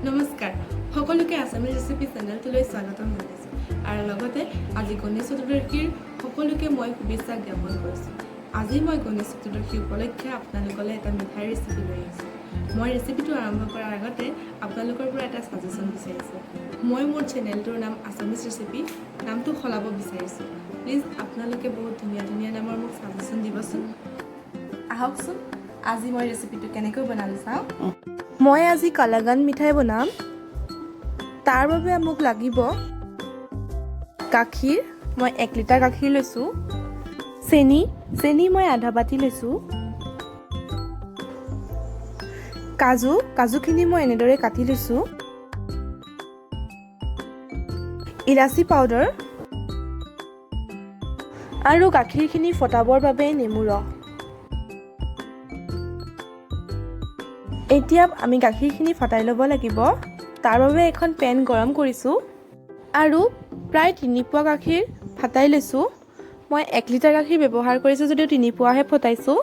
নমস্কাৰ সকলোকে Assamese recipe চেনেলটোলৈ স্বাগতম জনাইছোঁ আৰু লগতে আজি গণেশ চতুৰ্দশীৰ সকলোকে মই শুভেচ্ছা জ্ঞাপন কৰিছোঁ। আজি মই গণেশ চতুৰ্দশী উপলক্ষে আপোনালোকলৈ এটা মিঠাই ৰেচিপি লৈ আহিছোঁ। মই ৰেচিপিটো আৰম্ভ কৰাৰ আগতে আপোনালোকৰ পৰা এটা ছাজেশ্যন বিচাৰিছোঁ। মই মোৰ চেনেলটোৰ নাম আছামিজ ৰেচিপি নামটো সলাব বিচাৰিছোঁ। প্লিজ আপোনালোকে বহুত ধুনীয়া ধুনীয়া নামৰ মোক ছাজেশ্যন দিবচোন। আহকচোন আজি মই ৰেচিপিটো কেনেকৈ বনালোঁ চাওঁ। মই আজি কালাগান মিঠাই বনাম। তাৰ বাবে মোক লাগিব গাখীৰ, মই 1 লিটাৰ গাখীৰ লৈছোঁ। চেনি মই আধা বাটি লৈছোঁ। কাজুখিনি মই এনেদৰে কাটি লৈছোঁ। ইলাচি পাউডাৰ আৰু গাখীৰখিনি ফটাবৰ বাবে নেমু ৰস। এতিয়া আমি গাখীৰখিনি ফটাই ল'ব লাগিব। তাৰ বাবে এখন পেন গৰম কৰিছোঁ আৰু প্ৰায় 3 পোৱা গাখীৰ ফটাই লৈছোঁ। মই 1 লিটাৰ গাখীৰ ব্যৱহাৰ কৰিছোঁ যদিও 3 পোৱাহে ফটাইছোঁ।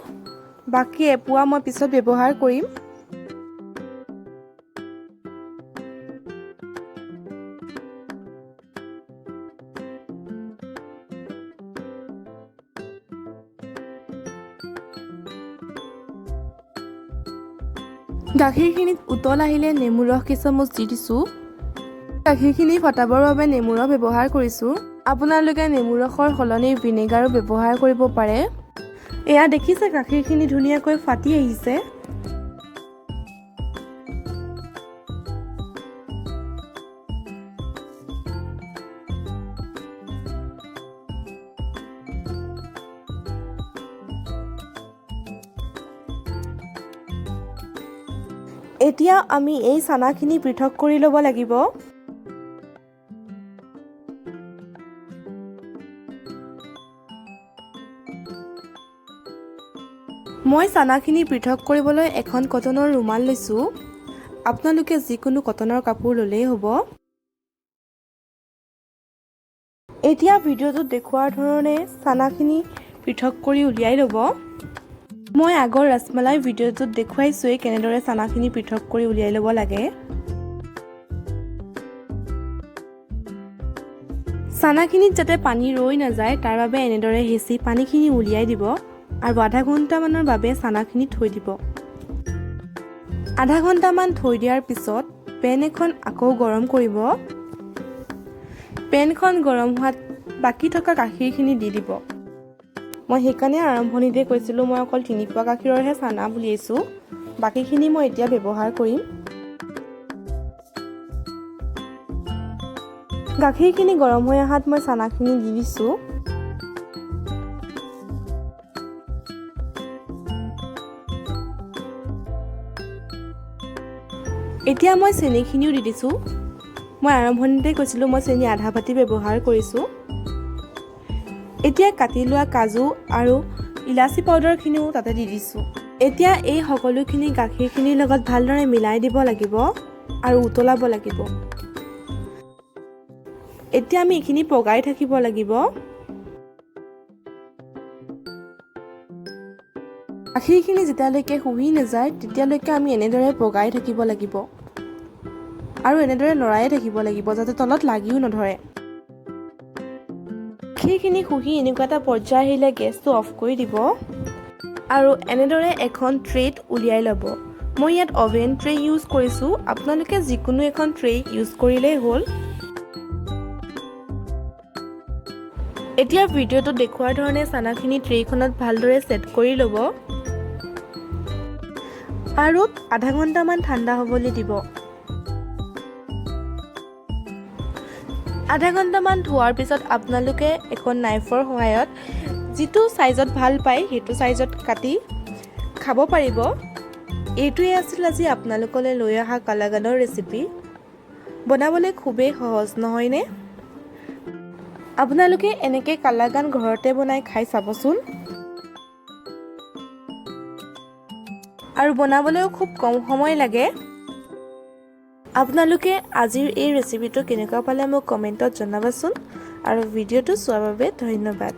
বাকী 1 পোৱা মই পিছত ব্যৱহাৰ কৰিম। গাখীৰখিনিত উতল আহিলে নেমু ৰস কেইচামুচ দি দিছোঁ। গাখীৰখিনি ফটাবৰ বাবে নেমু ৰস ব্যৱহাৰ কৰিছোঁ। আপোনালোকে নেমু ৰসৰ সলনি ভিনেগাৰো ব্যৱহাৰ কৰিব পাৰে। এয়া দেখিছে গাখীৰখিনি ধুনীয়াকৈ ফাটি আহিছে। এতিয়া আমি এই চানাখিনি পৃথক কৰি ল'ব লাগিব। মই চানাখিনি পৃথক কৰিবলৈ এখন কটনৰ ৰুমাল লৈছোঁ। আপোনালোকে যিকোনো কটনৰ কাপোৰ ল'লেই হ'ব। এতিয়া ভিডিঅ'টোত দেখুওৱাৰ ধৰণে চানাখিনি পৃথক কৰি উলিয়াই ল'ব। মই আগৰ ৰসমলাই ভিডিঅ'টোত দেখুৱাইছোঁৱেই কেনেদৰে চানাখিনি পৃথক কৰি উলিয়াই ল'ব লাগে। চানাখিনিত যাতে পানী ৰৈ নাযায় তাৰ বাবে এনেদৰে হেঁচি পানীখিনি উলিয়াই দিব আৰু আধা ঘণ্টামানৰ বাবে চানাখিনি থৈ দিব। আধা ঘণ্টামান থৈ দিয়াৰ পিছত পেন এখন আকৌ গৰম কৰিব। পেনখন গৰম হোৱাত বাকী থকা গাখীৰখিনি দি দিব। মই সেইকাৰণে আৰম্ভণিতে কৈছিলোঁ মই অকল 3 পোৱা গাখীৰৰহে চানা উলিয়াইছোঁ। বাকীখিনি মই এতিয়া ব্যৱহাৰ কৰিম। গাখীৰখিনি গৰম হৈ অহাত মই চানাখিনি দি দিছোঁ। এতিয়া মই চেনিখিনিও দি দিছোঁ। মই আৰম্ভণিতে কৈছিলোঁ মই চেনি আধা বাটি ব্যৱহাৰ কৰিছোঁ। এতিয়া কাটি লোৱা কাজু আৰু ইলাচি পাউডাৰখিনিও তাতে দি দিছোঁ। এতিয়া এই সকলোখিনি গাখীৰখিনিৰ লগত ভালদৰে মিলাই দিব লাগিব আৰু উতলাব লাগিব। এতিয়া আমি এইখিনি পগাই থাকিব লাগিব। গাখীৰখিনি যেতিয়ালৈকে শুহি নাযায় তেতিয়ালৈকে আমি এনেদৰে পগাই থাকিব লাগিব আৰু এনেদৰে লৰায়ে থাকিব লাগিব যাতে তলত লাগিও নধৰে। গাখীৰখিনি শুহি এনেকুৱা এটা পৰ্যায় আহিলে গেছটো অফ কৰি দিব আৰু এনেদৰে এখন ট্ৰেত উলিয়াই ল'ব। মই ইয়াত অভেন ট্ৰে ইউজ কৰিছোঁ। আপোনালোকে যিকোনো এখন ট্ৰে ইউজ কৰিলেই হ'ল। এতিয়া ভিডিঅ'টোত দেখুওৱাৰ ধৰণে চানাখিনি ট্ৰেখনত ভালদৰে ছেট কৰি ল'ব আৰু আধা ঘণ্টামান ঠাণ্ডা হ'বলৈ দিব। আধা ঘণ্টামান থোৱাৰ পিছত আপোনালোকে এখন নাইফৰ সহায়ত যিটো চাইজত ভাল পায় সেইটো চাইজত কাটি খাব পাৰিব। এইটোৱে আছিল আজি আপোনালোকলৈ লৈ অহা কালাগানৰ ৰেচিপি। বনাবলৈ খুবেই সহজ নহয়নে? আপোনালোকে এনেকৈ কালাগান ঘৰতে বনাই খাই চাবচোন। আৰু বনাবলৈও খুব কম সময় লাগে। আপোনালোকে আজিৰ এই ৰেচিপিটো কেনেকুৱা পালে মোক কমেণ্টত জনাবচোন আৰু ভিডিঅ'টো চোৱাৰ বাবে ধন্যবাদ।